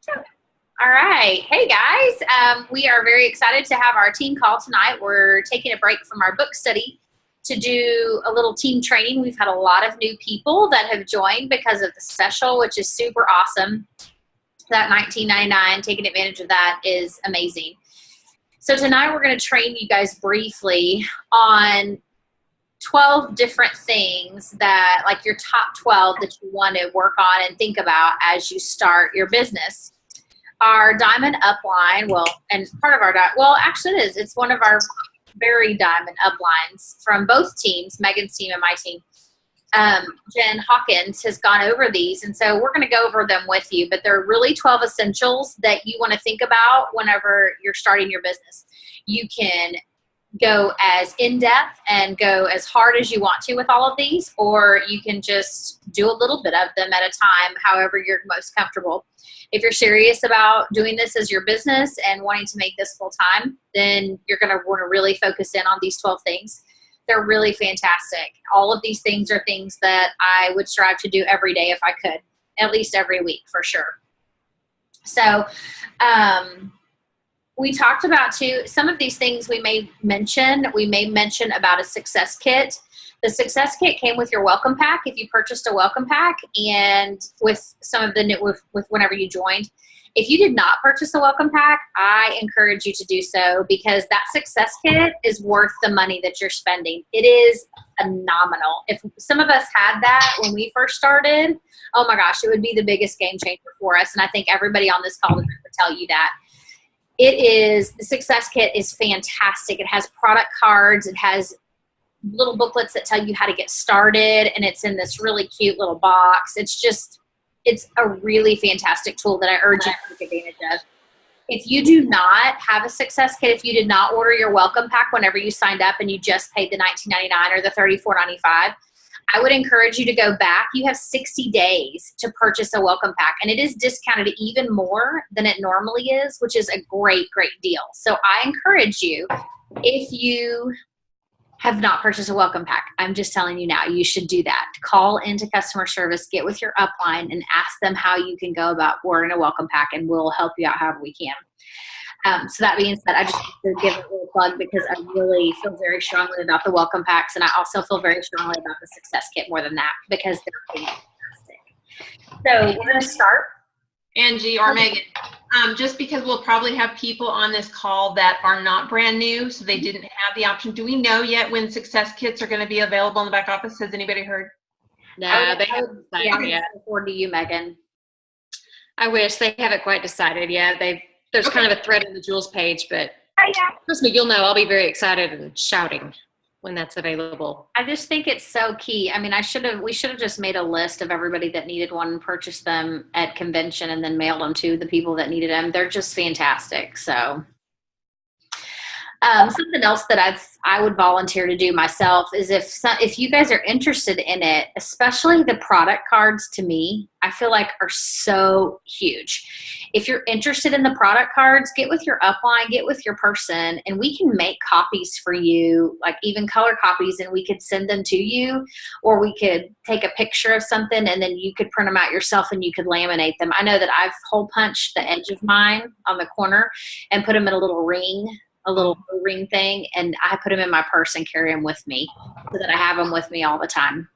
All right. Hey, guys. We are very excited to have our team call tonight. We're taking a break from our book study to do a little team training. We've had a lot of new people that have joined because of the special, which is super awesome. That $19.99, taking advantage of that is amazing. So tonight we're going to train you guys briefly on 12 different things that, like your top 12 that you want to work on and think about as you start your business. Our diamond upline, and part of our, actually it is. It's one of our very diamond uplines from both teams, Megan's team and my team. Jen Hawkins has gone over these, and so we're going to go over them with you, but they're really 12 essentials that you want to think about whenever you're starting your business. You can go as in-depth and go as hard as you want to with all of these, or you can just do a little bit of them at a time, however you're most comfortable. If you're serious about doing this as your business and wanting to make this full-time, then you're going to want to really focus in on these 12 things. They're really fantastic. All of these things are things that I would strive to do every day if I could, at least every week for sure. So, we talked about too, some of these things we may mention about a success kit. The success kit came with your welcome pack if you purchased a welcome pack, and with some of the new, with whenever you joined. If you did not purchase a welcome pack, I encourage you to do so, because that success kit is worth the money that you're spending. It is phenomenal. If some of us had that when we first started, oh my gosh, it would be the biggest game changer for us. And I think everybody on this call would tell you that. The success kit is fantastic. It has product cards. It has little booklets that tell you how to get started, and it's in this really cute little box. It's a really fantastic tool that I urge you to take advantage of. If you do not have a success kit, if you did not order your welcome pack whenever you signed up and you just paid the $19.99 or the $34.95, I would encourage you to go back. You have 60 days to purchase a welcome pack, and it is discounted even more than it normally is, which is a great, great deal. So I encourage you, if you have not purchased a welcome pack, I'm just telling you now, you should do that. Call into customer service, get with your upline, and ask them how you can go about ordering a welcome pack, and we'll help you out however we can. So that being said, I just want to give a little plug, because I really feel very strongly about the welcome packs, and I also feel very strongly about the success kit more than that, because they're fantastic. So we're going to start. Angie or Megan, just because we'll probably have people on this call that are not brand new, so they didn't have the option. Do we know yet when success kits are going to be available in the back office? Has anybody heard? No, they haven't decided yet. Forward to you, Megan. I wish. They haven't quite decided yet. There's kind of a thread in the Jules page, but trust me, you'll know. I'll be very excited and shouting when that's available. I just think it's so key. I mean, we should have just made a list of everybody that needed one and purchased them at convention and then mailed them to the people that needed them. They're just fantastic. So something else that I would volunteer to do myself is if you guys are interested in it, especially the product cards, to me, I feel like are so huge. If you're interested in the product cards, get with your upline, get with your person, and we can make copies for you, like even color copies, and we could send them to you, or we could take a picture of something and then you could print them out yourself and you could laminate them. I know that I've hole punched the edge of mine on the corner and put them in a little ring thing, and I put them in my purse and carry them with me so that I have them with me all the time.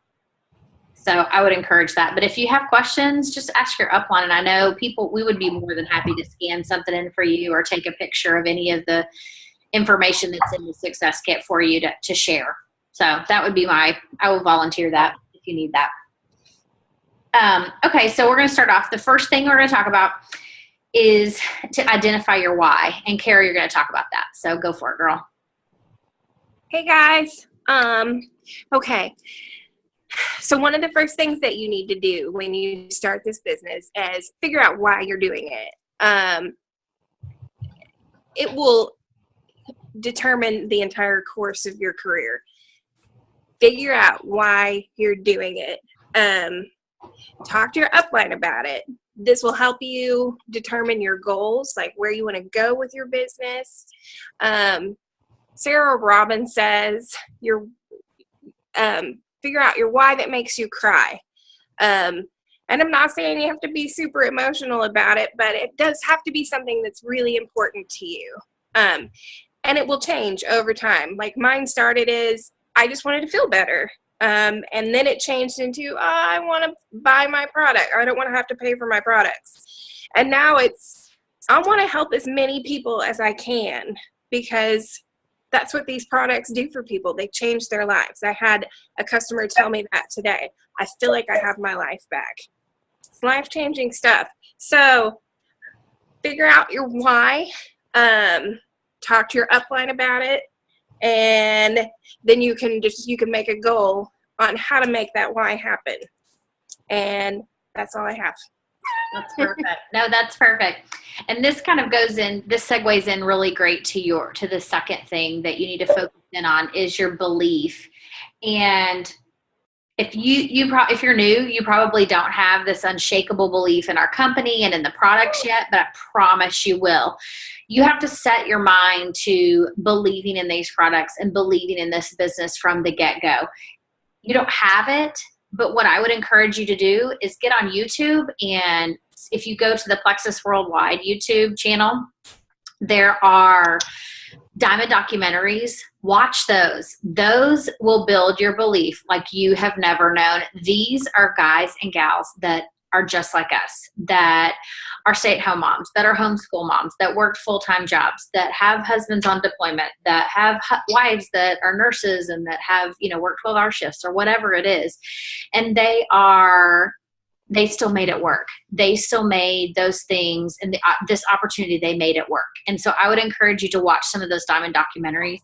So I would encourage that. But if you have questions, just ask your upline. And I know we would be more than happy to scan something in for you or take a picture of any of the information that's in the success kit for you to share. So that would be I will volunteer that if you need that. Okay, so we're going to start off. The first thing we're going to talk about is to identify your why. And Carrie, you're going to talk about that. So go for it, girl. Hey, guys. Okay. So one of the first things that you need to do when you start this business is figure out why you're doing it. It will determine the entire course of your career. Figure out why you're doing it. Talk to your upline about it. This will help you determine your goals, like where you want to go with your business. Sarah Robbins says figure out your why that makes you cry. And I'm not saying you have to be super emotional about it, but it does have to be something that's really important to you. And it will change over time. Like mine started as I just wanted to feel better. And then it changed into, I want to buy my product. I don't want to have to pay for my products. And now it's, I want to help as many people as I can, because that's what these products do for people. They change their lives. I had a customer tell me that today. I feel like I have my life back. It's life-changing stuff. So figure out your why. Talk to your upline about it. And then you can make a goal on how to make that why happen. And that's all I have. That's perfect. No, that's perfect. And this kind of this segues in really great to the second thing that you need to focus in on is your belief. And if if you're new, you probably don't have this unshakable belief in our company and in the products yet, but I promise you will. You have to set your mind to believing in these products and believing in this business from the get-go. You don't have it, but what I would encourage you to do is get on YouTube, and if you go to the Plexus Worldwide YouTube channel, there are diamond documentaries. Watch those. Those will build your belief like you have never known. These are guys and gals that are just like us, that are stay-at-home moms, that are homeschool moms, that work full-time jobs, that have husbands on deployment, that have wives that are nurses and that have, work 12-hour shifts or whatever it is. And they still made it work. They still made those things and this opportunity, they made it work. And so I would encourage you to watch some of those diamond documentaries.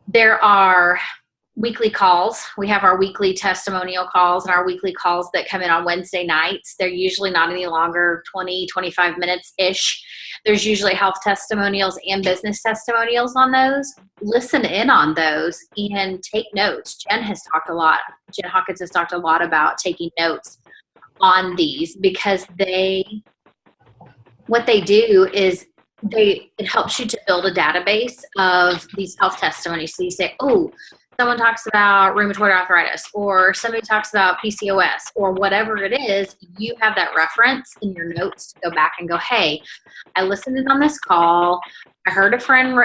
There are weekly calls. We have our weekly testimonial calls and our weekly calls that come in on Wednesday nights. They're usually not any longer, 20, 25 minutes-ish. There's usually health testimonials and business testimonials on those. Listen in on those and take notes. Jen Hawkins has talked a lot about taking notes on these, because what they do is it helps you to build a database of these health testimonies. So you say, oh, someone talks about rheumatoid arthritis, or somebody talks about PCOS, or whatever it is, you have that reference in your notes to go back and go, hey, I listened in on this call. I heard a friend,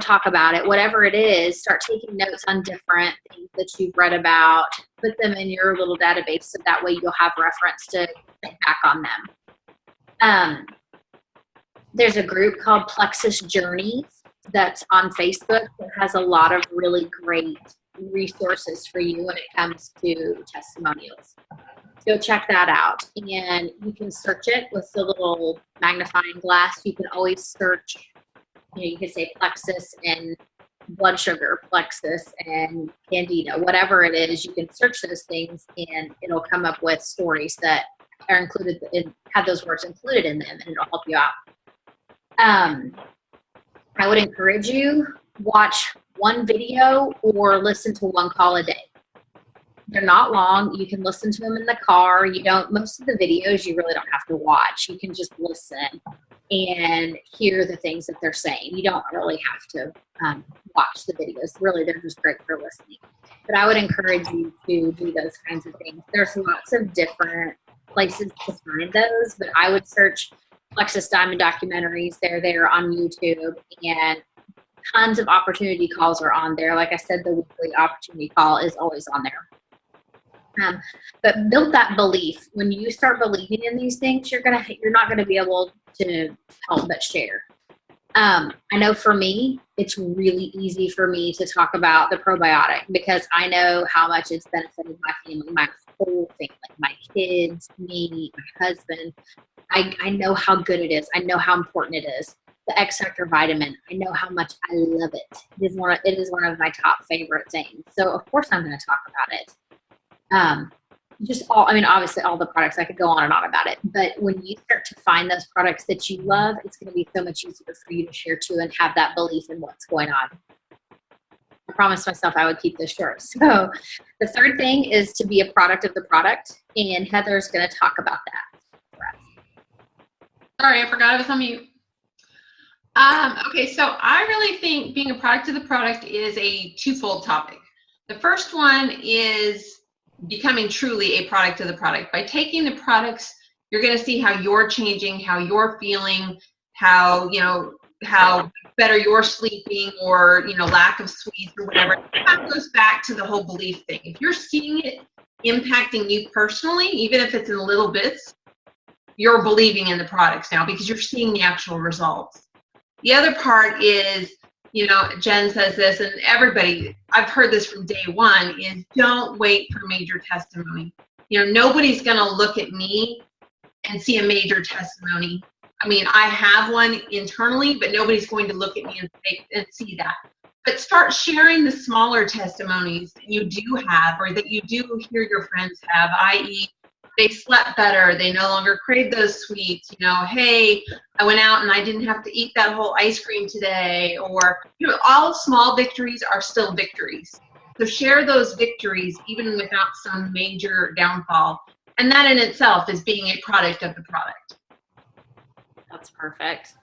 talk about it. Whatever it is, start taking notes on different things that you've read about. Put them in your little database so that way you'll have reference to think back on them. There's a group called Plexus Journeys that's on Facebook that has a lot of really great resources for you when it comes to testimonials. Go check that out. And you can search it with the little magnifying glass. You can always search, you can say Plexus and blood sugar, Plexus and Candida, whatever it is, you can search those things and it'll come up with stories that are included and have those words included in them, and it'll help you out. I would encourage you, watch one video or listen to one call a day. They're not long. You can listen to them in the car. Most of the videos you really don't have to watch. You can just listen and hear the things that they're saying. You don't really have to watch the videos. Really, they're just great for listening. But I would encourage you to do those kinds of things. There's lots of different places to find those, but I would search Plexus Diamond documentaries. They're there on YouTube, and tons of opportunity calls are on there. Like I said, the weekly opportunity call is always on there. But build that belief. When you start believing in these things, you're not gonna be able to help but share. I know for me, it's really easy for me to talk about the probiotic because I know how much it's benefited my family, my whole family, my kids, me, my husband. I know how good it is. I know how important it is. The X Factor vitamin, I know how much I love it. It is one of my top favorite things. So of course I'm going to talk about it. Obviously all the products, I could go on and on about it, but when you start to find those products that you love, it's going to be so much easier for you to share too and have that belief in what's going on. I promised myself I would keep this short. So the third thing is to be a product of the product, and Heather's going to talk about that. Sorry, I forgot I was on mute. Okay, so I really think being a product of the product is a twofold topic. The first one is becoming truly a product of the product. By taking the products, you're going to see how you're changing, how you're feeling, how, how better you're sleeping, or, lack of sweets or whatever. That goes back to the whole belief thing. If you're seeing it impacting you personally, even if it's in little bits, you're believing in the products now because you're seeing the actual results. The other part is, Jen says this, and everybody, I've heard this from day one, is don't wait for major testimony. Nobody's going to look at me and see a major testimony. I mean, I have one internally, but nobody's going to look at me and see that. But start sharing the smaller testimonies that you do have, or that you do hear your friends have, i.e., they slept better, they no longer crave those sweets, hey, I went out and I didn't have to eat that whole ice cream today, or, all small victories are still victories. So share those victories even without some major downfall. And that in itself is being a product of the product. That's perfect.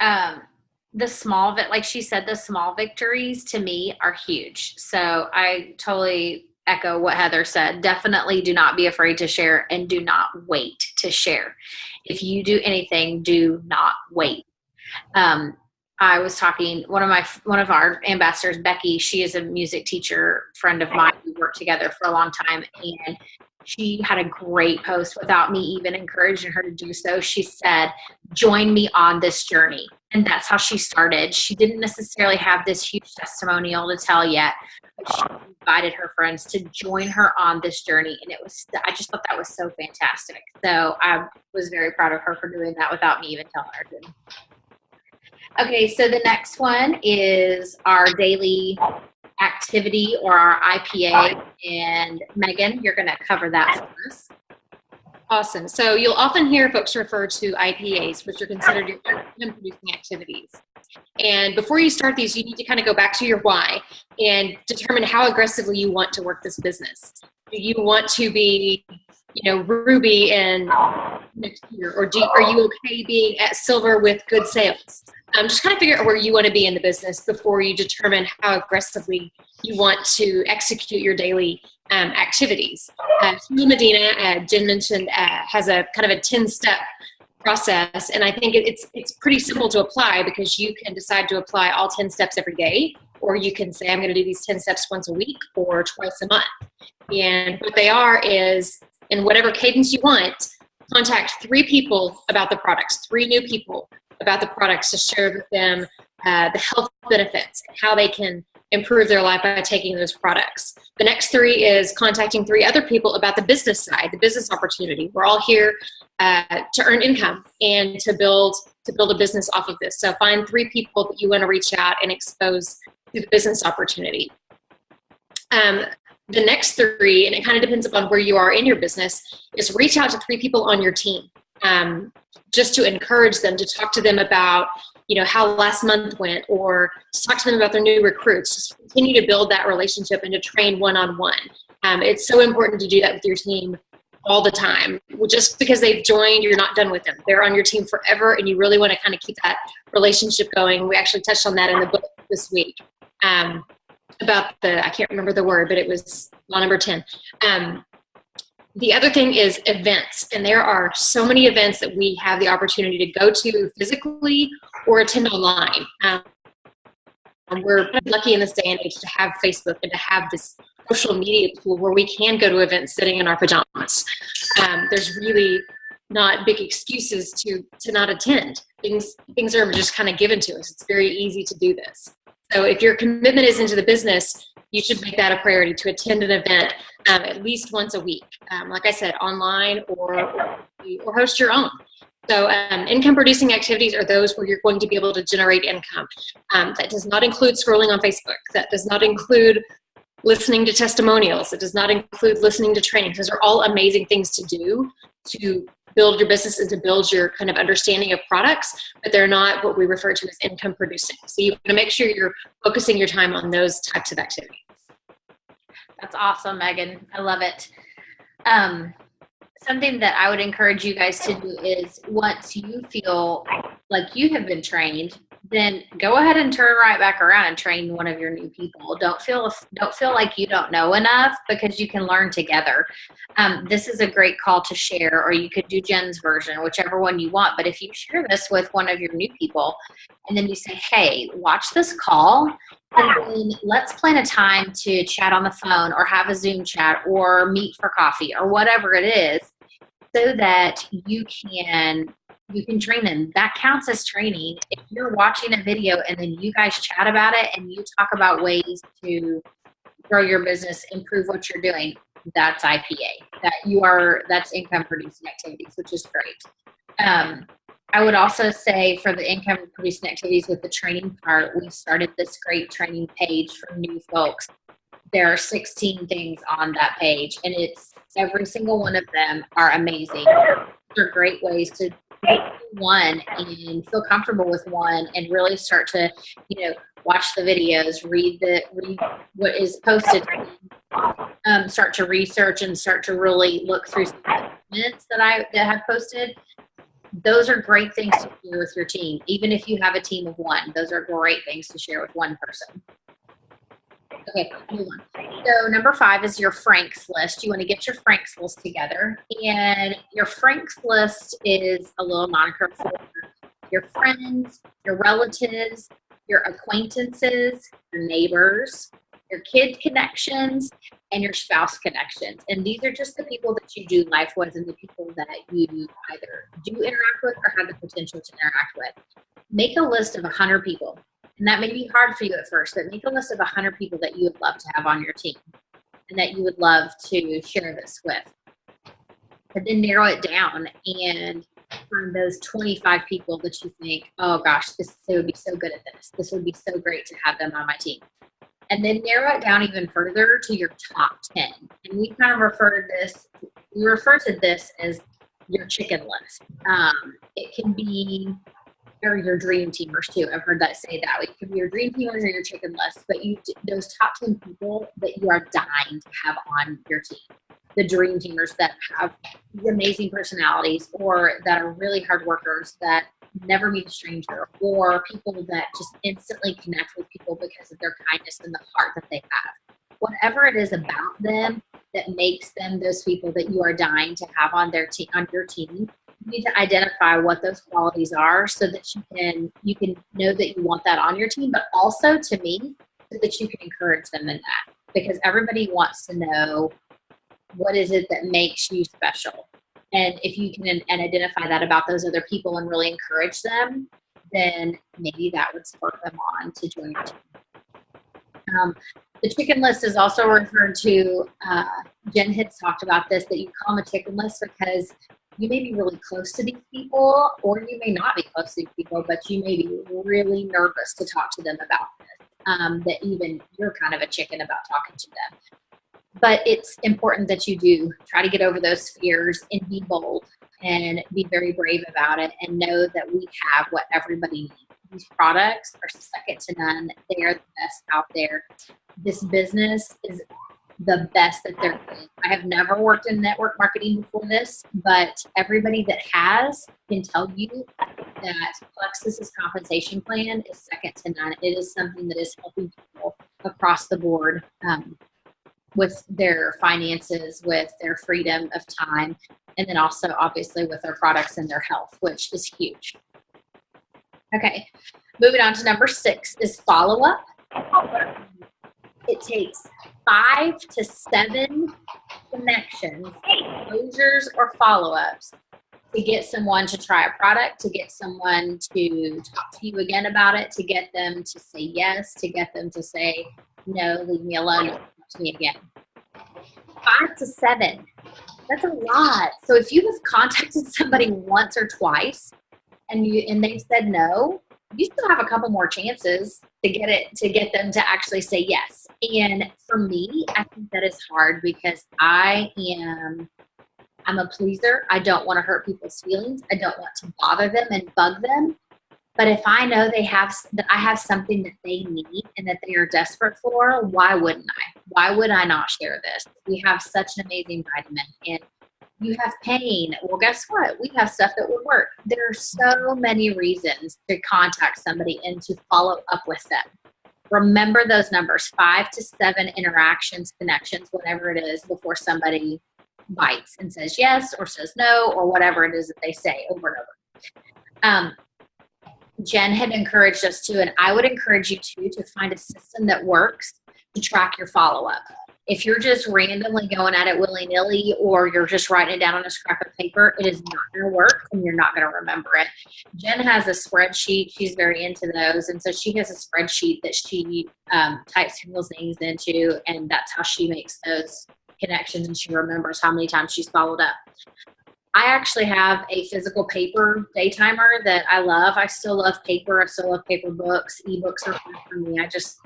Like she said, the small victories to me are huge. So I totally echo what Heather said. Definitely do not be afraid to share, and do not wait to share. If you do anything, do not wait. I was talking, one of our ambassadors, Becky, she is a music teacher friend of mine. We worked together for a long time, and she had a great post without me even encouraging her to do so. She said, join me on this journey. And that's how she started. She didn't necessarily have this huge testimonial to tell yet, but she invited her friends to join her on this journey. And I just thought that was so fantastic. So I was very proud of her for doing that without me even telling her to. Okay, so the next one is our daily activity, or our IPA. And Megan, you're going to cover that for us. Awesome. So you'll often hear folks refer to IPAs, which are considered your income-producing activities. And before you start these, you need to kind of go back to your why and determine how aggressively you want to work this business. Do you want to be, Ruby in next year, or are you okay being at silver with good sales? Just kind of figure out where you want to be in the business before you determine how aggressively you want to execute your daily activities. Hugh Medina, Jen mentioned, has a kind of a 10-step process, and I think it's pretty simple to apply, because you can decide to apply all 10 steps every day, or you can say, I'm going to do these 10 steps once a week or twice a month. And what they are is, in whatever cadence you want, contact 3 people about the products, 3 new people about the products, to share with them the health benefits and how they can improve their life by taking those products. The next 3 is contacting 3 other people about the business side, the business opportunity. We're all here to earn income and to build a business off of this. So find 3 people that you want to reach out and expose to the business opportunity. The next 3, and it kind of depends upon where you are in your business, is reach out to 3 people on your team, just to encourage them, to talk to them about, how last month went, or to talk to them about their new recruits. Just continue to build that relationship and to train one-on-one. It's so important to do that with your team all the time. Well, just because they've joined, you're not done with them. They're on your team forever, and you really want to kind of keep that relationship going. We actually touched on that in the book this week. About I can't remember the word, but it was law number 10. The other thing is events, and there are so many events that we have the opportunity to go to physically or attend online. We're lucky in this day and age to have Facebook and to have this social media tool where we can go to events sitting in our pajamas. There's really not big excuses to not attend. Things are just kind of given to us. It's very easy to do this. So if your commitment is into the business, you should make that a priority to attend an event at least once a week. Like I said, online or host your own. So income producing activities are those where you're going to be able to generate income. That does not include scrolling on Facebook. That does not include listening to testimonials. It does not include listening to trainings. Those are all amazing things to do to build your business and to build your kind of understanding of products, but they're not what we refer to as income producing. So you want to make sure you're focusing your time on those types of activities. That's awesome, Megan. I love it. Something that I would encourage you guys to do is, once you feel like you have been trained, then go ahead and turn right back around and train one of your new people. Don't feel like you don't know enough, because you can learn together. This is a great call to share, or you could do Jen's version, whichever one you want. But if you share this with one of your new people, and then you say, hey, watch this call, and then let's plan a time to chat on the phone or have a Zoom chat or meet for coffee or whatever it is, so that you can train them. That counts as training. If you're watching a video and then you guys chat about it and you talk about ways to grow your business, improve what you're doing, that's IPA. That's income producing activities, which is great. I would also say for the income producing activities with the training part, we started this great training page for new folks. There are 16 things on that page, and it's every single one of them are amazing. They're great ways to pick one and feel comfortable with one, and really start to, watch the videos, read what is posted, start to research and start to really look through some documents that have posted. Those are great things to share with your team. Even if you have a team of one, those are great things to share with one person. Okay, move on. So number 5 is your Franks list. You want to get your Franks list together. And your Franks list is a little moniker for your friends, your relatives, your acquaintances, your neighbors, your kid connections, and your spouse connections. And these are just the people that you do life with and the people that you either do interact with or have the potential to interact with. Make a list of 100 people. And that may be hard for you at first, but make a list of 100 people that you would love to have on your team and that you would love to share this with. But then narrow it down and find those 25 people that you think, oh gosh, they would be so good at this. This would be so great to have them on my team. And then narrow it down even further to your top 10. And we kind of refer to this as your chicken list. It can be, or your dream teamers too. I've heard that say that. It could be your dream teamers or your chicken list, but those top 10 people that you are dying to have on your team. The dream teamers that have amazing personalities, or that are really hard workers, that never meet a stranger, or people that just instantly connect with people because of their kindness and the heart that they have. Whatever it is about them that makes them those people that you are dying to have on your team, you need to identify what those qualities are so that you can know that you want that on your team, but also, to me, so that you can encourage them in that. Because everybody wants to know, what is it that makes you special? And if you can identify that about those other people and really encourage them, then maybe that would spur them on to join your team. The chicken list is also referred to, Jen had talked about this, that you call them a chicken list because you may be really close to these people, or you may not be close to these people, but you may be really nervous to talk to them about this, that even you're kind of a chicken about talking to them. But it's important that you do try to get over those fears and be bold and be very brave about it, and know that we have what everybody needs. These products are second to none. They are the best out there. This business is the best that there is. I have never worked in network marketing before this, but everybody that has can tell you that Plexus's compensation plan is second to none. It is something that is helping people across the board with their finances, with their freedom of time, and then also obviously with their products and their health, which is huge. Okay, moving on to number 6 is follow-up. It takes 5 to 7 connections, closures, or follow-ups to get someone to try a product, to get someone to talk to you again about it, to get them to say yes, to get them to say, no, leave me alone, don't talk to me again. 5 to 7. That's a lot. So if you have contacted somebody once or twice and they said no, you still have a couple more chances to get them to actually say yes. And for me, I think that is hard because I'm a pleaser. I don't want to hurt people's feelings. I don't want to bother them and bug them. But if I know that I have something that they need and that they are desperate for, why wouldn't I? Why would I not share this? We have such an amazing vitamin, and You have pain. Well, guess what? We have stuff that would work. There are so many reasons to contact somebody and to follow up with them. Remember those numbers, 5 to 7 interactions, connections, whatever it is, before somebody bites and says yes or says no or whatever it is that they say over and over. Jen had encouraged us to, and I would encourage you to find a system that works to track your follow-up. If you're just randomly going at it willy-nilly or you're just writing it down on a scrap of paper, it is not going to work and you're not going to remember it. Jen has a spreadsheet. She's very into those. And so she has a spreadsheet that she types people's names into, and that's how she makes those connections, and she remembers how many times she's followed up. I actually have a physical paper day timer that I love. I still love paper. I still love paper books. Ebooks are fun for me.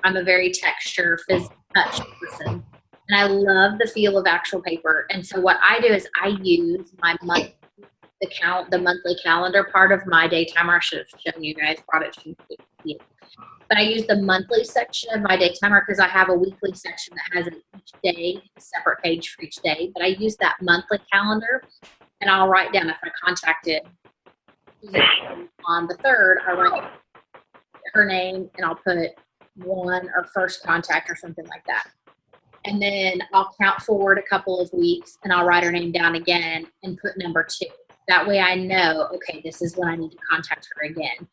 I'm a very texture, physical touch person. And I love the feel of actual paper. And so what I do is I use my the monthly calendar part of my day timer. I should have shown you guys, brought it to you. But I use the monthly section of my day timer because I have a weekly section that has each day, a separate page for each day. But I use that monthly calendar, and I'll write down if I contacted on the 3rd, I write her name and I'll put 1 or first contact or something like that. And then I'll count forward a couple of weeks and I'll write her name down again and put number 2. That way I know, okay, this is when I need to contact her again.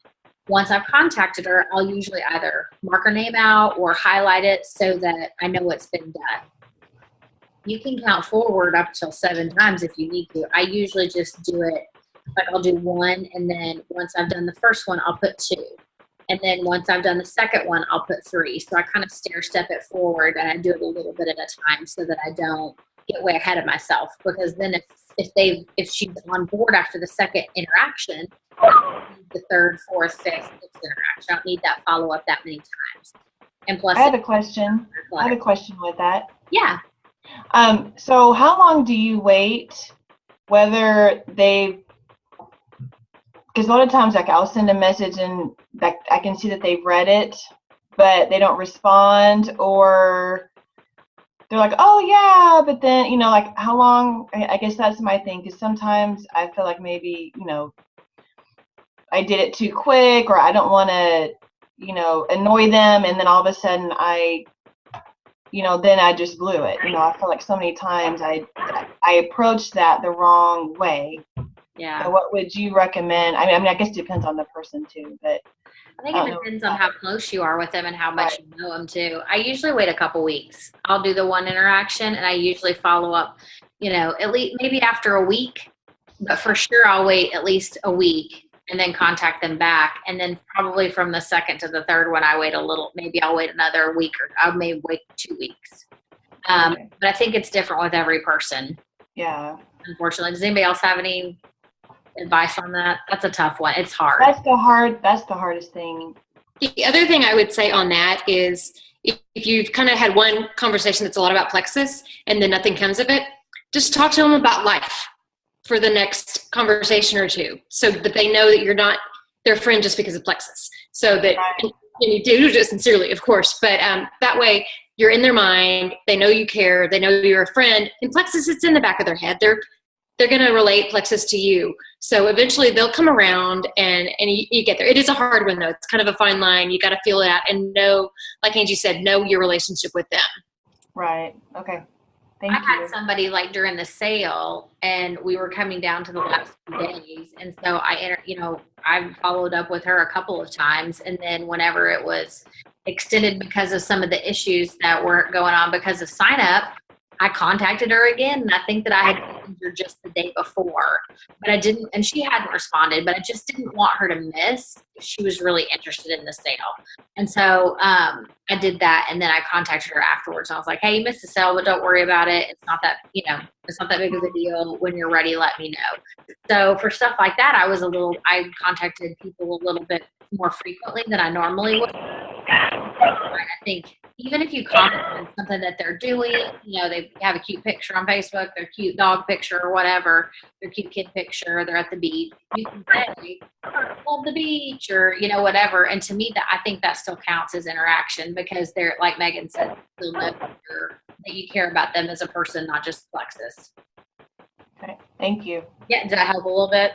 Once I've contacted her, I'll usually either mark her name out or highlight it so that I know it's been done. You can count forward up till 7 times if you need to. I usually just do it, like I'll do 1, and then once I've done the first one, I'll put 2. And then once I've done the second one, I'll put 3. So I kind of stair step it forward, and I do it a little bit at a time so that I don't get way ahead of myself. Because then if she's on board after the second interaction, the 3rd, 4th, 5th, 6th interaction, I don't need that follow up that many times. And plus, I have a question. With that. Yeah. So how long do you wait, whether because a lot of times, like, I'll send a message and like I can see that they've read it, but they don't respond, or they're like, oh yeah, but then, like, how long? I guess that's my thing, because sometimes I feel like maybe, I did it too quick, or I don't want to, annoy them, and then all of a sudden then I just blew it. I feel like so many times I approached that the wrong way. Yeah. So what would you recommend? I mean, I guess it depends on the person too, but I think it depends on how close you are with them and how much you know them too. I usually wait a couple weeks. I'll do the 1 interaction, and I usually follow up, at least maybe after a week, but for sure I'll wait at least a week and then contact them back. And then probably from the 2nd to the 3rd one, I wait a little, maybe I'll wait another week, or I may wait 2 weeks. But I think it's different with every person. Yeah. Unfortunately. Does anybody else have any advice on that? That's a tough one. It's hard. That's the hardest thing. The other thing I would say on that is if you've kind of had one conversation that's a lot about Plexus and then nothing comes of it, just talk to them about life for the next conversation or 2, so that they know that you're not their friend just because of Plexus. So that and you do it sincerely, of course, but that way you're in their mind. They know you care. They know you're a friend. And Plexus, it's in the back of their head. They're going to relate Plexus to you. So eventually they'll come around and you get there. It is a hard one though. It's kind of a fine line. You got to feel it out and know, like Angie said, know your relationship with them. Right. Okay. Thank I you. had somebody like during the sale, and we were coming down to the last few days. And so I followed up with her a couple of times. And then whenever it was extended because of some of the issues that were going on because of sign up, I contacted her again, and I think that I had messaged her just the day before, but I didn't, and she hadn't responded, but I just didn't want her to miss if she was really interested in the sale. And so I did that, and then I contacted her afterwards. I was like, hey, you missed the sale, but don't worry about it. It's not that, it's not that big of a deal. When you're ready, let me know. So for stuff like that, I contacted people a little bit more frequently than I normally would. I think even if you comment on something that they're doing, they have a cute picture on Facebook, their cute dog picture or whatever, their cute kid picture, they're at the beach, you can say, love the beach, or, whatever. And to me, I think that still counts as interaction, because they're, like Megan said, they'll know that you care about them as a person, not just Plexus. Okay. Thank you. Yeah, did that help a little bit?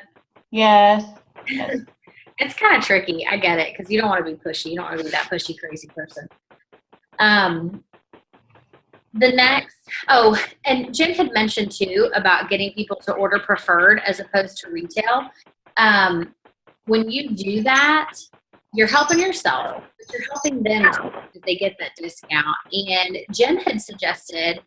Yes. It's kind of tricky. I get it, because you don't want to be pushy. You don't want to be that pushy, crazy person. The next, and Jen had mentioned too about getting people to order preferred as opposed to retail. When you do that, you're helping yourself, but you're helping them too, if they get that discount. And Jen had suggested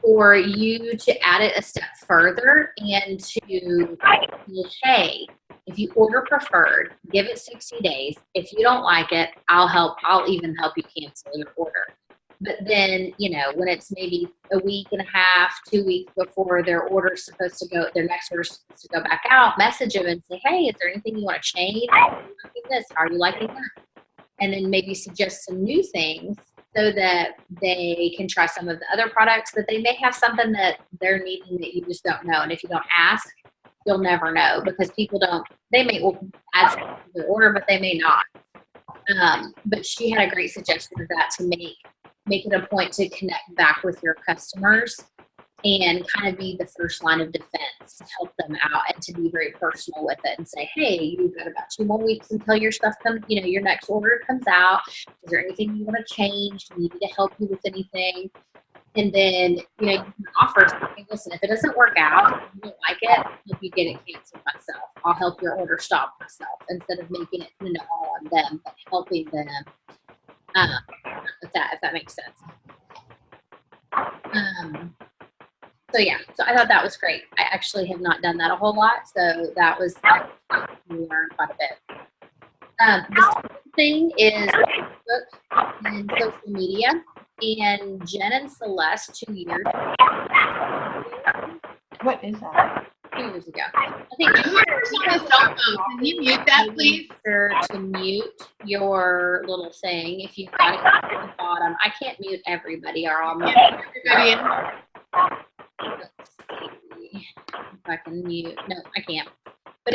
for you to add it a step further and to say, hey, if you order preferred, give it 60 days. If you don't like it, I'll even help you cancel your order. But then, when it's maybe a week and a half, 2 weeks before their next order's supposed to go back out, message them and say, hey, is there anything you want to change? Are you liking this? Are you liking that? And then maybe suggest some new things so that they can try some of the other products, that they may have something that they're needing that you just don't know. And if you don't ask, you'll never know, because they may add something to their order, but they may not. But she had a great suggestion of that, to make it a point to connect back with your customers and kind of be the first line of defense to help them out, and to be very personal with it and say, hey, you've got about 2 more weeks until your stuff comes, your next order comes out. Is there anything you want to change? Do we need to help you with anything? And then, you can offer something. Listen, if it doesn't work out, if you don't like it, I'll help you get it canceled myself. I'll help your order stop myself, instead of making it all on them, but helping them. If that makes sense. So I thought that was great. I actually have not done that a whole lot, so that was we learned quite a bit. The second thing is Facebook and social media. And Jen and Celeste 2 years ago. What is that? 2 years ago. I think Can you mute that, please? To mute your little thing if you've got it at the bottom. I can't mute everybody, or I'll mute everybody in. Let's see if I can mute. No, I can't. But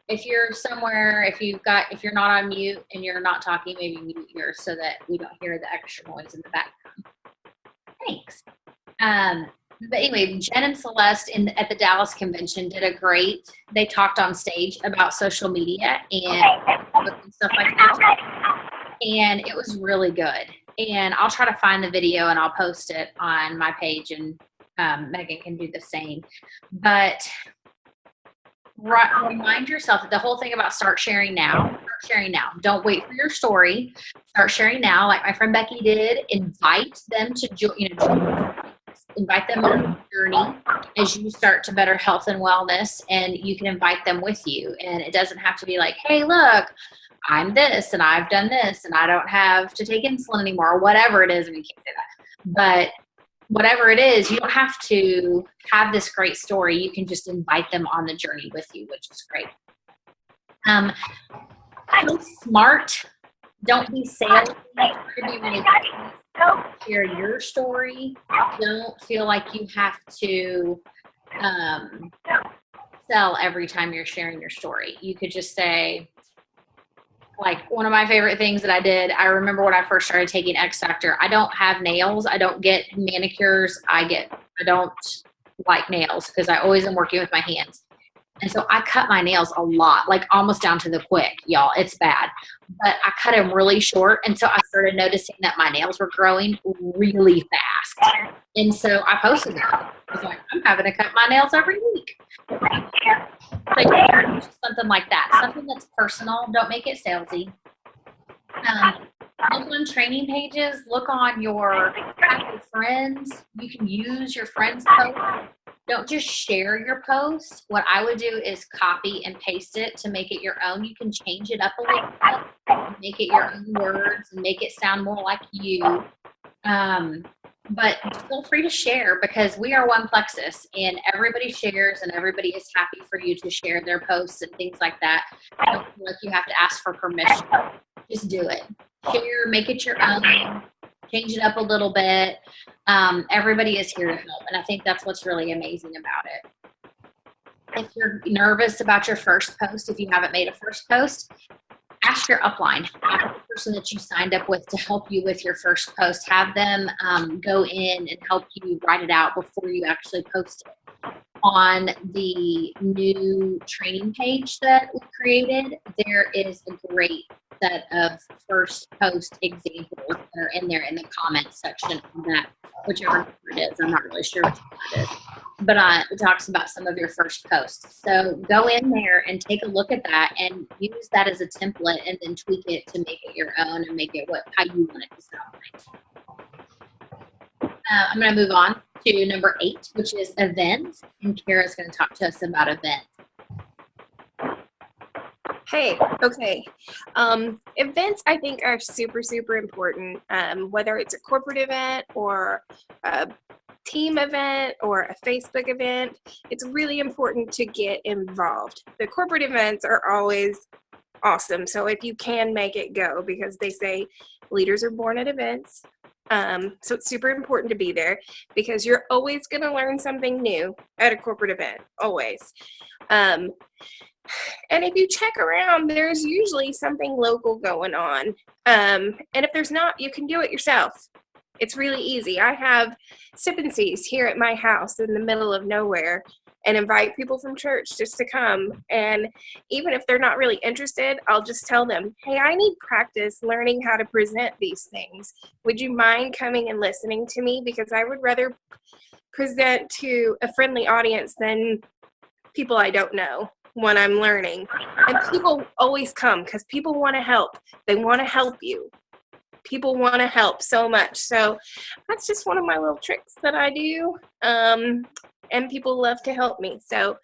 if you're somewhere, if you're not on mute and you're not talking, maybe mute yours so that we don't hear the extra noise in the background. Thanks. But anyway, Jen and Celeste at the Dallas convention they talked on stage about social media and stuff like that. And it was really good. And I'll try to find the video and I'll post it on my page, and Megan can do the same. But remind yourself that the whole thing about start sharing now. Don't wait for your story. Start sharing now, like my friend Becky did. Invite them to invite them on a journey as you start to better health and wellness, and you can invite them with you. And it doesn't have to be like, hey, look, I'm this and I've done this and I don't have to take insulin anymore, or whatever it is. I mean, you can't say that, but whatever it is, you don't have to have this great story. You can just invite them on the journey with you, which is great. Be smart. Don't be salesy. Share your story. Don't feel like you have to sell every time you're sharing your story. You could just say, like, one of my favorite things that I did, I remember when I first started taking X Factor, I don't have nails. I don't get manicures. I don't like nails because I always am working with my hands. And so I cut my nails a lot, like almost down to the quick, y'all. It's bad. But I cut them really short. And so I started noticing that my nails were growing really fast. And so I posted it. I was like, I'm having to cut my nails every week. Like, something like that. Something that's personal. Don't make it salesy. Look on training pages. Look on your friends. You can use your friends' post. Don't just share your post. What I would do is copy and paste it to make it your own. You can change it up a little bit, make it your own words, and make it sound more like you. But feel free to share, because we are one Plexus and everybody shares and everybody is happy for you to share their posts and things like that. I don't feel like you have to ask for permission. Just do it. Share, make it your own, change it up a little bit. Everybody is here to help, and I think that's what's really amazing about it. If you're nervous about your first post, if you haven't made a first post, ask your upline, ask the person that you signed up with to help you with your first post. Have them go in and help you write it out before you actually post it. on the new training page that we created, there is a great set of first post examples that are in there in the comments section on that, whichever number it is. I'm not really sure which number it is. But it talks about some of your first posts. So go in there and take a look at that and use that as a template and then tweak it to make it your own and make it how you want it to sound like. I'm going to move on to number 8, which is events. And Kara's going to talk to us about events. Hey, okay. Events I think are super, super important, whether it's a corporate event or a team event or a Facebook event. It's really important to get involved. The corporate events are always awesome. So if you can make it, go, because they say leaders are born at events. So it's super important to be there because you're always going to learn something new at a corporate event, always. And if you check around, there's usually something local going on. And if there's not, you can do it yourself. It's really easy. I have sip and sees here at my house in the middle of nowhere and invite people from church just to come. And even if they're not really interested, I'll just tell them, hey, I need practice learning how to present these things. Would you mind coming and listening to me? Because I would rather present to a friendly audience than people I don't know when I'm learning. And people always come because people want to help. They want to help you. People want to help so much. So that's just one of my little tricks that I do. And people love to help me. So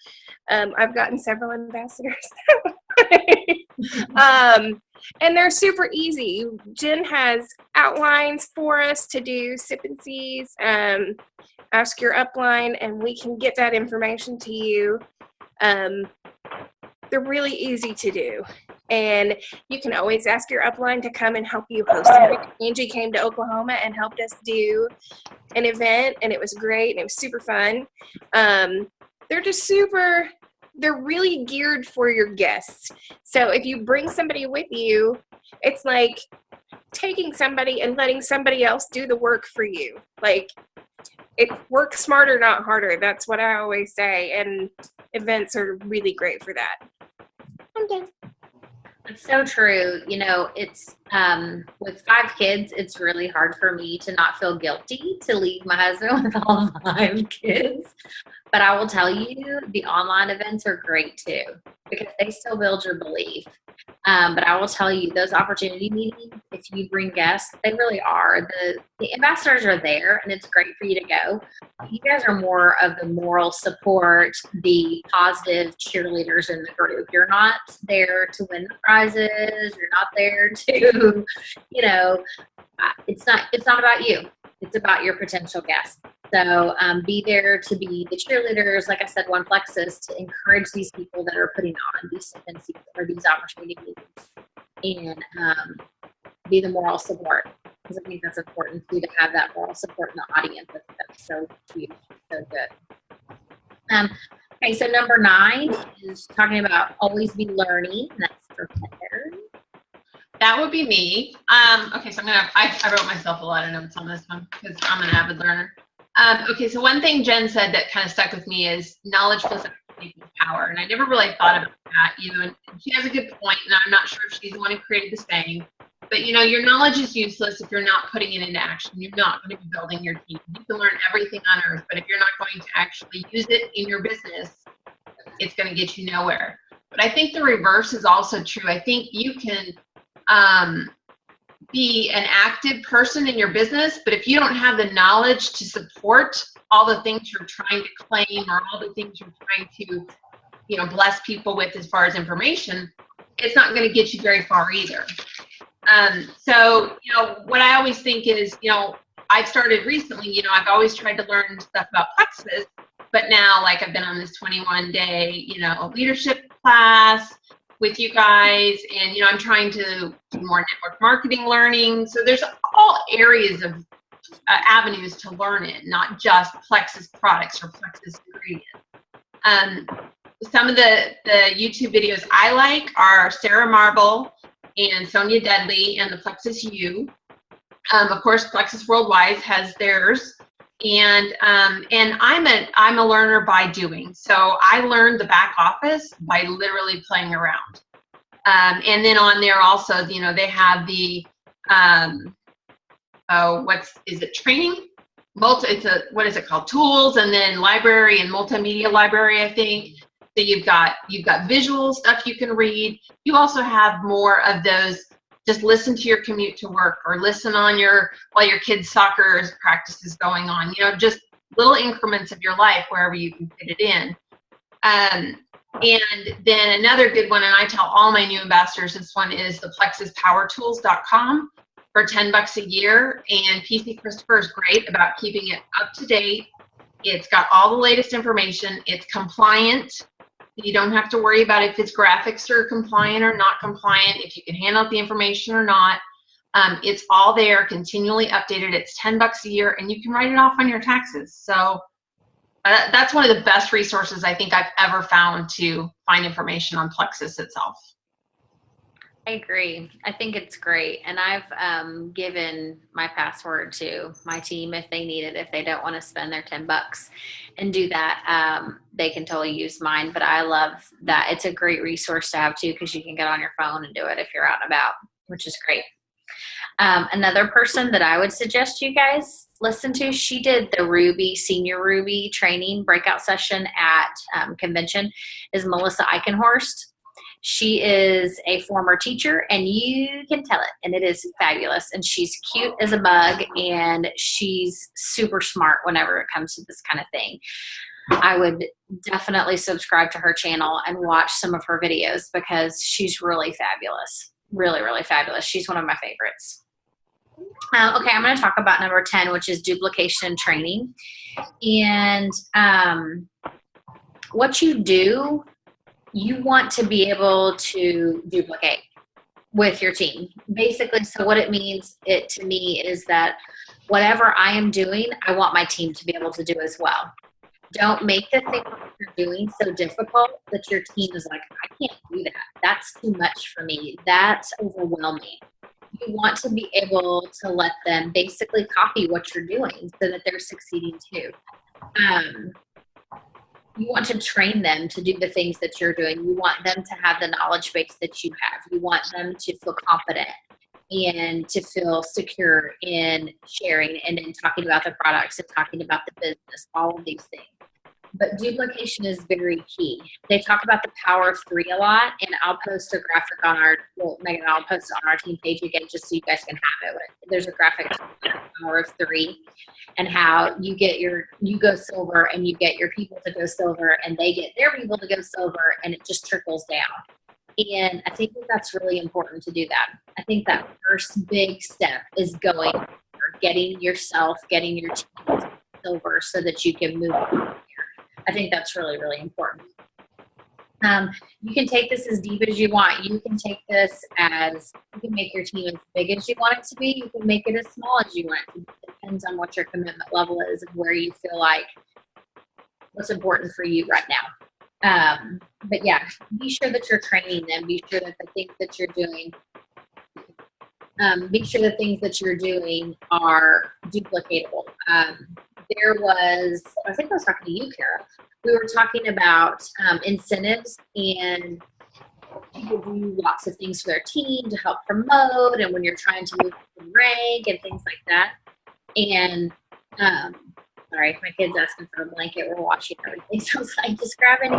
I've gotten several ambassadors. And they're super easy. Jen has outlines for us to do sip and sees. Ask your upline and we can get that information to you. They're really easy to do. And you can always ask your upline to come and help you host it. Angie came to Oklahoma and helped us do an event, and it was great, and it was super fun. They're just they're really geared for your guests. So if you bring somebody with you, it's like taking somebody and letting somebody else do the work for you. Like, it works smarter, not harder. That's what I always say, and events are really great for that. I'm done. It's so true. You know, it's with 5 kids, it's really hard for me to not feel guilty to leave my husband with all 5 kids. But I will tell you, the online events are great too, because they still build your belief. But I will tell you, those opportunity meetings, if you bring guests, they really are. The ambassadors are there, and it's great for you to go. You guys are more of the moral support, the positive cheerleaders in the group. You're not there to win the prizes. You're not there to, you know, it's not about you. It's about your potential guests. So be there to be the cheerleaders, like I said, One Plexus, to encourage these people that are putting on these events or these opportunity meetings, and be the moral support, because I think that's important too, to have that moral support in the audience. That's so huge, so good. Okay, so number 9 is talking about always be learning. And that's for Heather. That would be me. Okay, so I wrote myself a lot of notes on this one because I'm an avid learner. Okay, so one thing Jen said that kind of stuck with me is knowledge plus application power. And I never really thought about that, you know, and she has a good point, and I'm not sure if she's the one who created the saying, but you know, your knowledge is useless if you're not putting it into action. You're not going to be building your team. You can learn everything on earth, but if you're not going to actually use it in your business, it's going to get you nowhere. But I think the reverse is also true. I think you can be an active person in your business, but if you don't have the knowledge to support all the things you're trying to claim or all the things you're trying to, you know, bless people with as far as information, it's not going to get you very far either. So, you know, what I always think is, you know, I've started recently, you know, I've always tried to learn stuff about Plexus, but now, like, I've been on this 21-day, you know, leadership class with you guys, and you know, I'm trying to do more network marketing learning. So there's all areas of avenues to learn in, not just Plexus products or Plexus ingredients. Some of the YouTube videos I like are Sarah Marble and Sonia Deadly and the Plexus U. Of course, Plexus Worldwide has theirs. And I'm a learner by doing. So I learned the back office by literally playing around. And then on there also, they have the training? What is it called? Tools, and then library and multimedia library, I think. So you've got visual stuff you can read. You also have more of those. Just listen to your commute to work, or listen while your kids' soccer practice is going on. Just little increments of your life wherever you can fit it in. And then another good one, and I tell all my new ambassadors this one, is the plexuspowertools.com for $10 a year. And PC Christopher is great about keeping it up to date. It's got all the latest information. It's compliant. You don't have to worry about if its graphics are compliant or not compliant, if you can handle the information or not. It's all there, continually updated. It's $10 a year, and you can write it off on your taxes. So that's one of the best resources I think I've ever found to find information on Plexus itself. I agree. I think it's great. And I've given my password to my team if they need it. If they don't want to spend their $10 and do that, they can totally use mine. But I love that. It's a great resource to have too, because you can get on your phone and do it if you're out and about, which is great. Another person that I would suggest you guys listen to, she did the Senior Ruby training breakout session at convention, is Melissa Eichenhorst. She is a former teacher, and you can tell it, and it is fabulous. And she's cute as a bug, and she's super smart whenever it comes to this kind of thing. I would definitely subscribe to her channel and watch some of her videos, because she's really fabulous. Really, really fabulous. She's one of my favorites. Okay, I'm going to talk about number 10, which is duplication and training. And what you do, you want to be able to duplicate with your team. Basically, so what it means to me is that whatever I am doing, I want my team to be able to do as well. Don't make the thing that you're doing so difficult that your team is like, I can't do that. That's too much for me. That's overwhelming. You want to be able to let them basically copy what you're doing so that they're succeeding too. You want to train them to do the things that you're doing. You want them to have the knowledge base that you have. You want them to feel confident and to feel secure in sharing and in talking about the products and talking about the business, all of these things. But duplication is very key. They talk about the power of 3 a lot, and I'll post a graphic on Megan, I'll post it on our team page again just so you guys can have it. There's a graphic on the power of 3 and how you go silver and you get your people to go silver and they get their people to go silver, and it just trickles down. And I think that's really important to do that. I think that first big step is getting your team to silver so that you can move on. I think that's really, really important. You can take this as deep as you want. You can make your team as big as you want it to be. You can make it as small as you want it to be. It depends on what your commitment level is and where you feel like what's important for you right now. But yeah, be sure that you're training them. Be sure that the things that you're doing, are duplicatable. I think I was talking to you, Kara. We were talking about incentives, and people do lots of things for their team to help promote, and when you're trying to move in rank and things like that. And sorry, my kid's asking for a blanket. We're watching everything, so I was like, just grab any.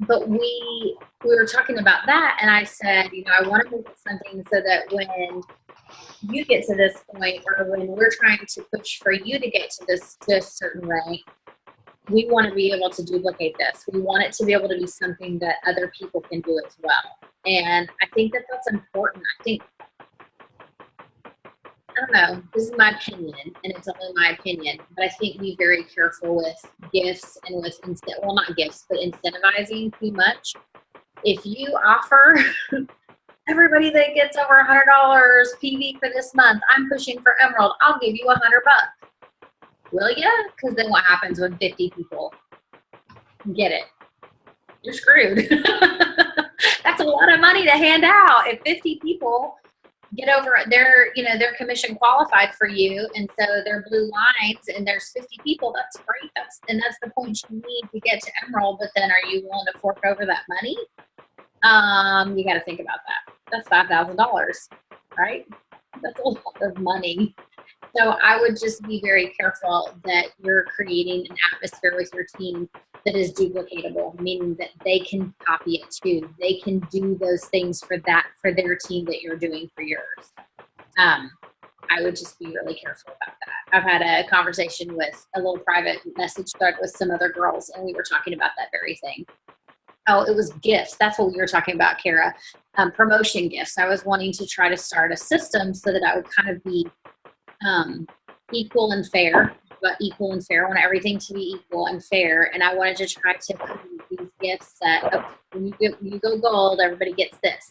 But we were talking about that, and I said, I want to make something so that when you get to this point, or when we're trying to push for you to get to this certain rank, we want to be able to duplicate this. We want it to be able to be something that other people can do as well. And I think that that's important. I don't know, this is my opinion, and it's only my opinion, but I think be very careful with gifts and with, not gifts, but incentivizing too much. If you offer everybody that gets over $100 PV for this month, I'm pushing for Emerald, I'll give you $100. Will ya? Because then what happens when 50 people get it? You're screwed. That's a lot of money to hand out. If 50 people get over it. They're commission qualified for you, and so they're blue lines, and there's 50 people. That's great. That's the point you need to get to Emerald. But then, are you willing to fork over that money? You got to think about that. That's $5,000, right? That's a lot of money. So I would just be very careful that you're creating an atmosphere with your team that is duplicatable, meaning that they can copy it too. They can do those things for their team that you're doing for yours. I would just be really careful about that. I've had a conversation with a little private message thread with some other girls, and we were talking about that very thing. Oh, it was gifts. That's what we were talking about, Kara. Promotion gifts. I was wanting to try to start a system so that I would kind of be equal and fair, but equal and fair. I want everything to be equal and fair. And I wanted to try to create these gifts that, okay, when you go gold, everybody gets this.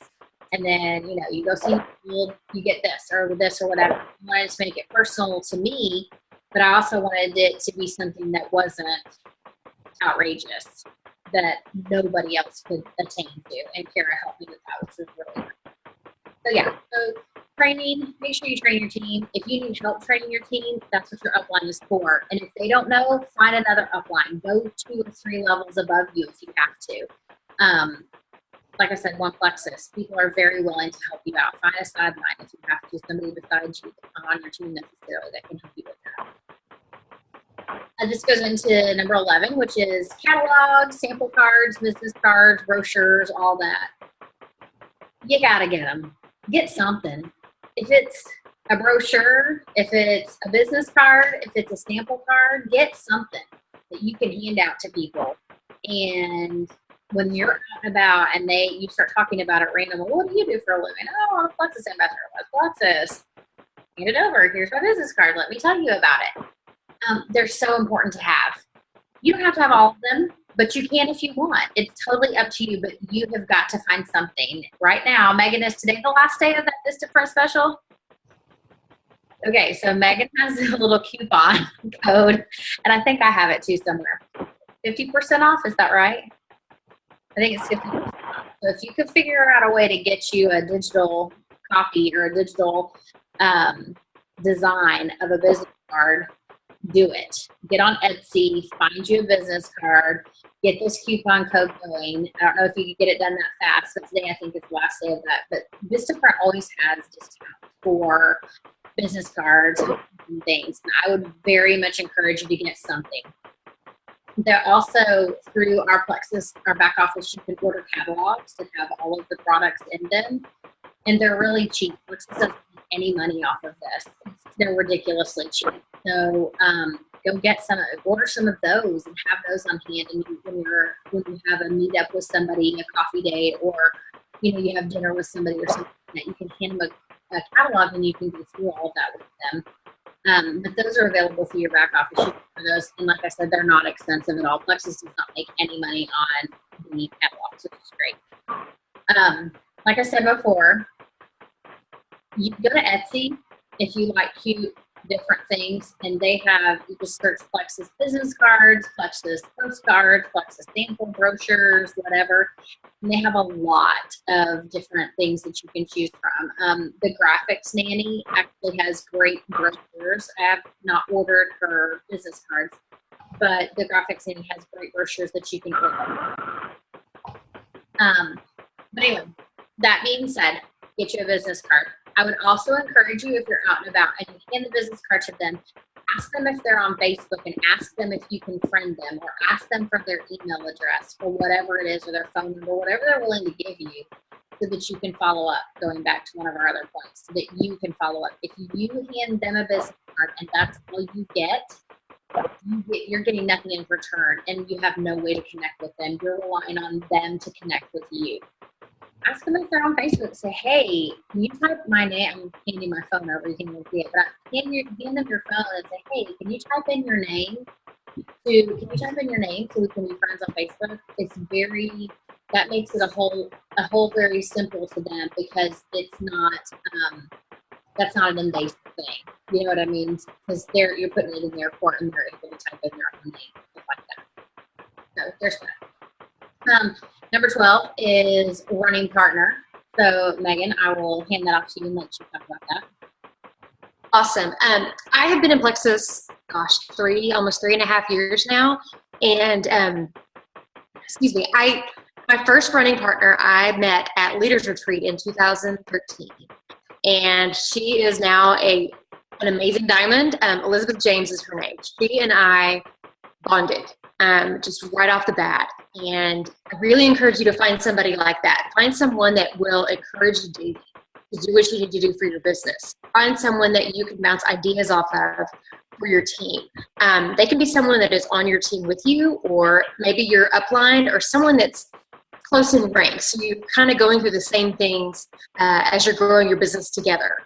And then, you go see gold, you get this or whatever. I wanted to make it personal to me, but I also wanted it to be something that wasn't outrageous, that nobody else could attain to. And Kara helped me with that, which was really great. So yeah, so training, make sure you train your team. If you need help training your team, that's what your upline is for. And if they don't know, find another upline. Go 2 or 3 levels above you if you have to. Like I said, One Plexus, people are very willing to help you out. Find a sideline if you have to, somebody besides you that's not on your team necessarily that can help you with that. And this goes into number 11, which is catalogs, sample cards, business cards, brochures, all that. You gotta get them. Get something. If it's a brochure, if it's a business card, if it's a sample card, get something that you can hand out to people. And when you're out and about and you start talking about it randomly, what do you do for a living? Oh, I'm a Plexus ambassador. What's Plexus? Hand it over. Here's my business card. Let me tell you about it. They're so important to have. You don't have to have all of them, but you can if you want. It's totally up to you, but you have got to find something. Right now, Megan, is today the last day of that Vista Press special? Okay, so Megan has a little coupon code, and I think I have it too somewhere. 50% off, is that right? I think it's 50% off. So if you could figure out a way to get you a digital copy or a digital design of a business card, do it. Get on Etsy, find you a business card, get this coupon code going. I don't know if you can get it done that fast, but today I think is the last day of that. But Vistaprint always has discounts for business cards and things. And I would very much encourage you to get something. They're also, through our Plexus, our back office, you can order catalogs that have all of the products in them. And they're really cheap. Plexus doesn't make any money off of this. They're ridiculously cheap. So go get some, order some of those and have those on hand. And when you have a meetup with somebody, a coffee date, or you have dinner with somebody or something, that you can hand them a catalog and you can go through all of that with them. But those are available for your back office. You can order those, and like I said, they're not expensive at all. Plexus does not make any money on the catalogs, which is great. Like I said before, you can go to Etsy if you like cute different things, and you just search Plexus business cards, Plexus postcards, Plexus sample brochures, whatever, and they have a lot of different things that you can choose from. The Graphics Nanny actually has great brochures. I have not ordered her business cards, but the Graphics Nanny has great brochures that you can order. But anyway, that being said, get you a business card. I would also encourage you, if you're out and about and you hand the business card to them, ask them if they're on Facebook and ask them if you can friend them, or ask them for their email address or whatever it is, or their phone number, whatever they're willing to give you, so that you can follow up, going back to one of our other points, so that you can follow up. If you hand them a business card and that's all you get, you're getting nothing in return, and you have no way to connect with them. You're relying on them to connect with you. Ask them if they're on Facebook. Say, hey, can you type my name? I'm handing my phone over. You can see it, but hand them your phone and say, hey, can you type in your name? So we can be friends on Facebook? That makes it a whole very simple to them, because it's not that's not an invasive thing. You know what I mean? Because you're putting it in their court and they're able to type in their own name, stuff like that. So there's that. Number 12 is running partner. So Megan, I will hand that off to you and let you talk about that. Awesome. I have been in Plexus, almost 3.5 years now. And excuse me, my first running partner I met at Leaders Retreat in 2013. And she is now an amazing diamond. Elizabeth James is her name. She and I bonded just right off the bat. And I really encourage you to find somebody like that. Find someone that will encourage you to do what you need to do for your business. Find someone that you can bounce ideas off of for your team. They can be someone that is on your team with you, or maybe your upline, or someone that's close in rank. So you're kind of going through the same things as you're growing your business together.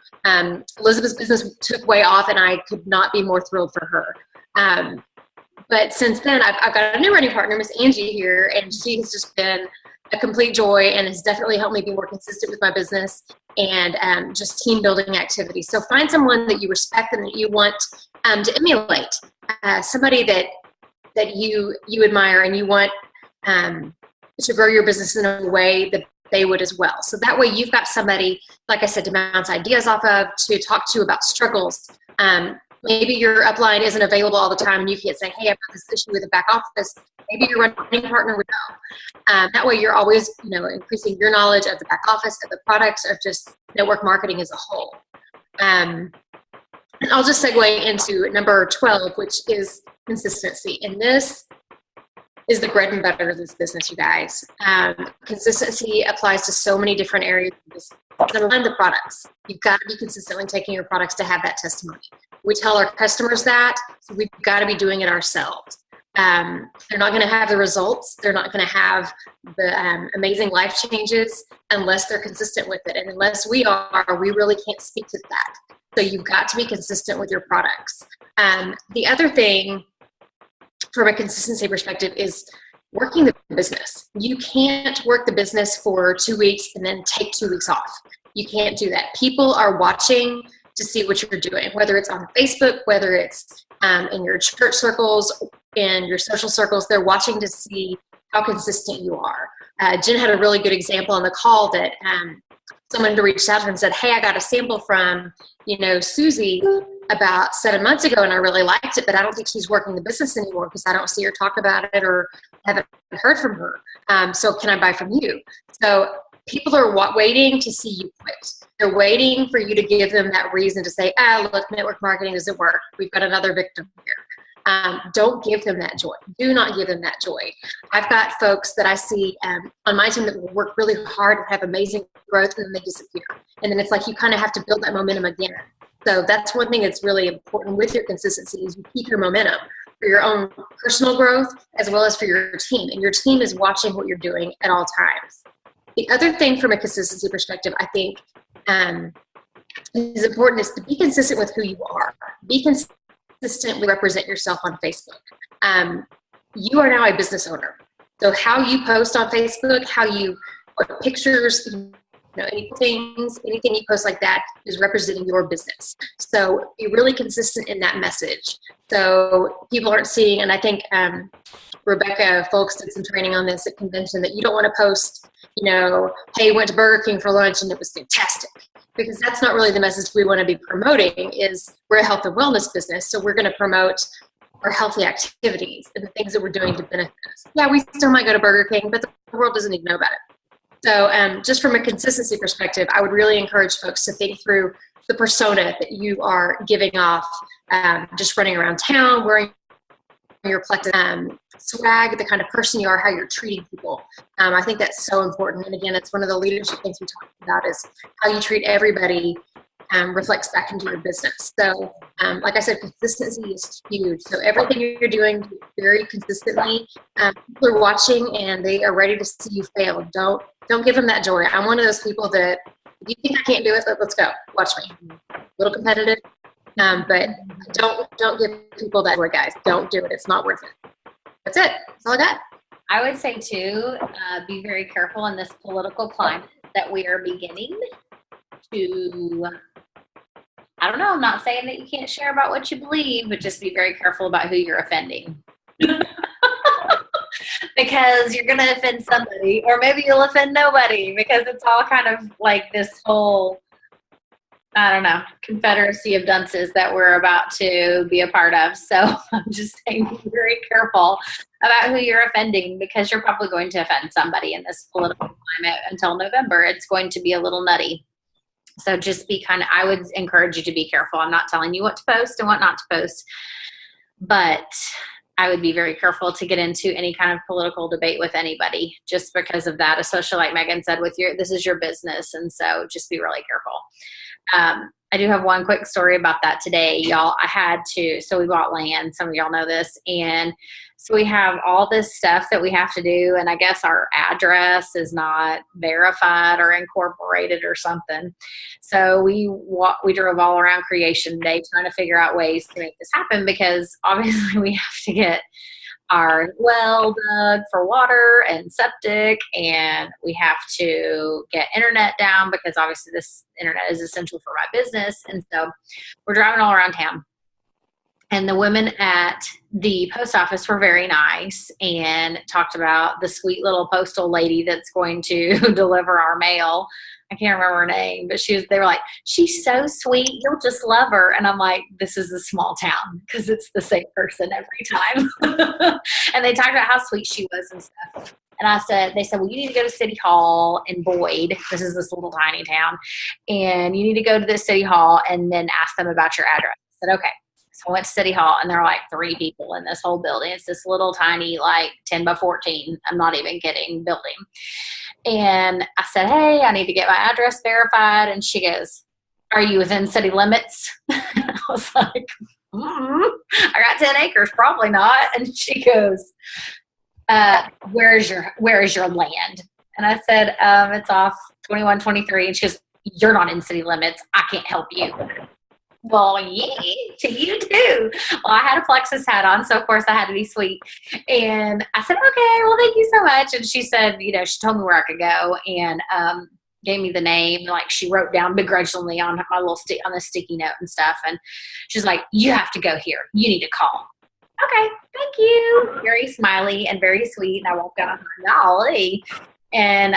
Elizabeth's business took way off, and I could not be more thrilled for her. But since then, I've got a new running partner, Miss Angie here, and she has just been a complete joy and has definitely helped me be more consistent with my business and just team building activities. So find someone that you respect and that you want to emulate, somebody that you admire and you want to grow your business in a way that they would as well. So that way you've got somebody, like I said, to bounce ideas off of, to talk to about struggles. Maybe your upline isn't available all the time and you can't say, hey, I've got this issue with the back office. Maybe your running partner would know. That way you're always, increasing your knowledge of the back office, of the products, of just network marketing as a whole. And I'll just segue into number 12, which is consistency. And this is the bread and butter of this business, you guys. Consistency applies to so many different areas of this. Number one, the products. You've got to be consistently taking your products to have that testimony. We tell our customers that, so we've got to be doing it ourselves. They're not going to have the results. They're not going to have the amazing life changes unless they're consistent with it. And unless we are, we really can't speak to that. So you've got to be consistent with your products. The other thing from a consistency perspective is working the business. You can't work the business for 2 weeks and then take 2 weeks off. You can't do that. People are watching to see what you're doing, whether it's on Facebook, whether it's in your church circles, in your social circles. They're watching to see how consistent you are. Jen had a really good example on the call that someone had reached out to her and said, hey, I got a sample from, Susie about 7 months ago, and I really liked it, but I don't think she's working the business anymore because I don't see her talk about it or haven't heard from her. So can I buy from you? So people are waiting to see you quit. They're waiting for you to give them that reason to say, look, network marketing doesn't work. We've got another victim here. Don't give them that joy. Do not give them that joy. I've got folks that I see on my team that will work really hard and have amazing growth, and then they disappear. And then it's like you kind of have to build that momentum again. So that's one thing that's really important with your consistency is you keep your momentum for your own personal growth as well as for your team. And your team is watching what you're doing at all times. The other thing from a consistency perspective, I think is important is to be consistent with who you are. Be consistently represent yourself on Facebook. You are now a business owner. So how you post on Facebook, how you put pictures, anything you post like that is representing your business. So be really consistent in that message. So people aren't seeing, and I think Rebecca Folks did some training on this at convention, that you don't want to post, hey, went to Burger King for lunch and it was fantastic. Because that's not really the message we want to be promoting. Is we're a health and wellness business, so we're going to promote our healthy activities and the things that we're doing to benefit us. Yeah, we still might go to Burger King, but the world doesn't even know about it. So just from a consistency perspective, I would really encourage folks to think through the persona that you are giving off, just running around town, wearing your Plexus swag, the kind of person you are, how you're treating people. I think that's so important. And again, it's one of the leadership things we talked about is how you treat everybody reflects back into your business. So like I said, consistency is huge. So everything you're doing, do it very consistently. People are watching and they are ready to see you fail. Don't give them that joy. I'm one of those people that if you think I can't do it, let's go. Watch me. A little competitive, but don't give people that joy, guys. Don't do it. It's not worth it. That's it. That's all I got. I would say too, be very careful in this political climate that we are beginning to, I don't know, I'm not saying that you can't share about what you believe, but just be very careful about who you're offending. because you're going to offend somebody, or maybe you'll offend nobody, because it's all kind of like this whole, I don't know, confederacy of dunces that we're about to be a part of. So I'm just saying, be very careful about who you're offending, because you're probably going to offend somebody in this political climate until November. It's going to be a little nutty. So just be I would encourage you to be careful. I'm not telling you what to post and what not to post, but I would be very careful to get into any kind of political debate with anybody, just because of that, especially like Megan said, this is your business. And so just be really careful. I do have one quick story about that today, y'all. So we bought land. Some of y'all know this. And so we have all this stuff that we have to do. And I guess our address is not verified or incorporated or something. So we drove all around Creation Day trying to figure out ways to make this happen, because obviously we have to get our well dug for water and septic, and we have to get internet down, because obviously this internet is essential for my business. And so we're driving all around town, and the women at the post office were very nice and talked about the sweet little postal lady that's going to deliver our mail. I can't remember her name, but they were like, she's so sweet, you'll just love her. And I'm like, this is a small town, because it's the same person every time. And they talked about how sweet she was and stuff. And they said, well, you need to go to City Hall in Boyd. This is this little tiny town. And you need to go to the City Hall and then ask them about your address. I said, okay. So I went to City Hall, and there are like 3 people in this whole building. It's this little tiny, like 10 by 14, I'm not even kidding, building. And I said, hey, I need to get my address verified. And she goes, are you within city limits? I was like, I got 10 acres, probably not. And she goes, where is your land? And I said, it's off 2123. And she goes, you're not in city limits. I can't help you. Well, yeah, to you too. Well, I had a Plexus hat on, so of course I had to be sweet. And I said, okay, well, thank you so much. And she said, she told me where I could go, and gave me the name. Like, she wrote down begrudgingly on my little on the sticky note and stuff. And she's like, you have to go here. You need to call. Okay, thank you. Very smiley and very sweet. And I walked down, golly. And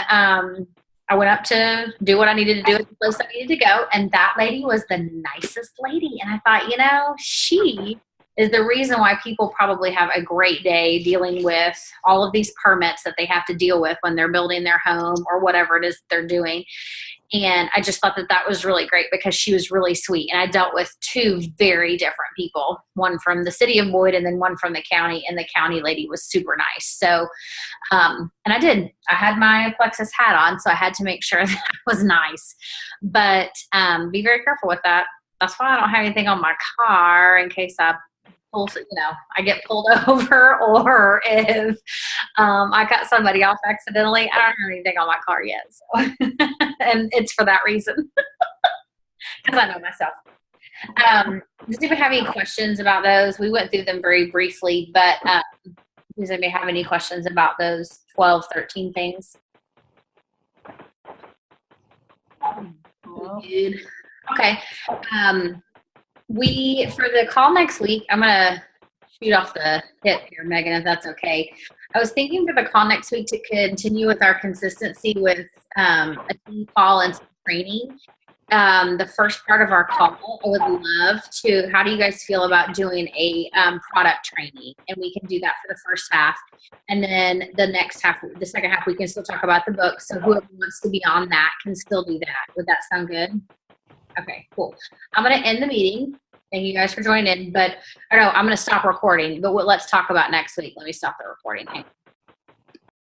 I went up to do what I needed to do at the place I needed to go, and that lady was the nicest lady. And I thought, she is the reason why people probably have a great day dealing with all of these permits that they have to deal with when they're building their home or whatever it is they're doing. And I just thought that was really great, because she was really sweet. And I dealt with 2 very different people, one from the city of Boyd and then one from the county, and the county lady was super nice. So, and I had my Plexus hat on, so I had to make sure that I was nice, but be very careful with that. That's why I don't have anything on my car, in case I get pulled over, or if I cut somebody off accidentally. I don't have anything on my car yet, so and it's for that reason, because I know myself. Does anybody have any questions about those? We went through them very briefly, but does anybody have any questions about those 12, 13 things? No. Good. Okay. For the call next week, I'm going to shoot off the hip here, Megan, if that's okay. I was thinking for the call next week to continue with our consistency with a team call and some training. The first part of our call, I would love to, how do you guys feel about doing a product training? And we can do that for the first half. And then the second half, we can still talk about the book. So whoever wants to be on that can still do that. Would that sound good? Okay, cool. I'm going to end the meeting. Thank you guys for joining in. But I'm going to stop recording. But let's talk about next week. Let me stop the recording.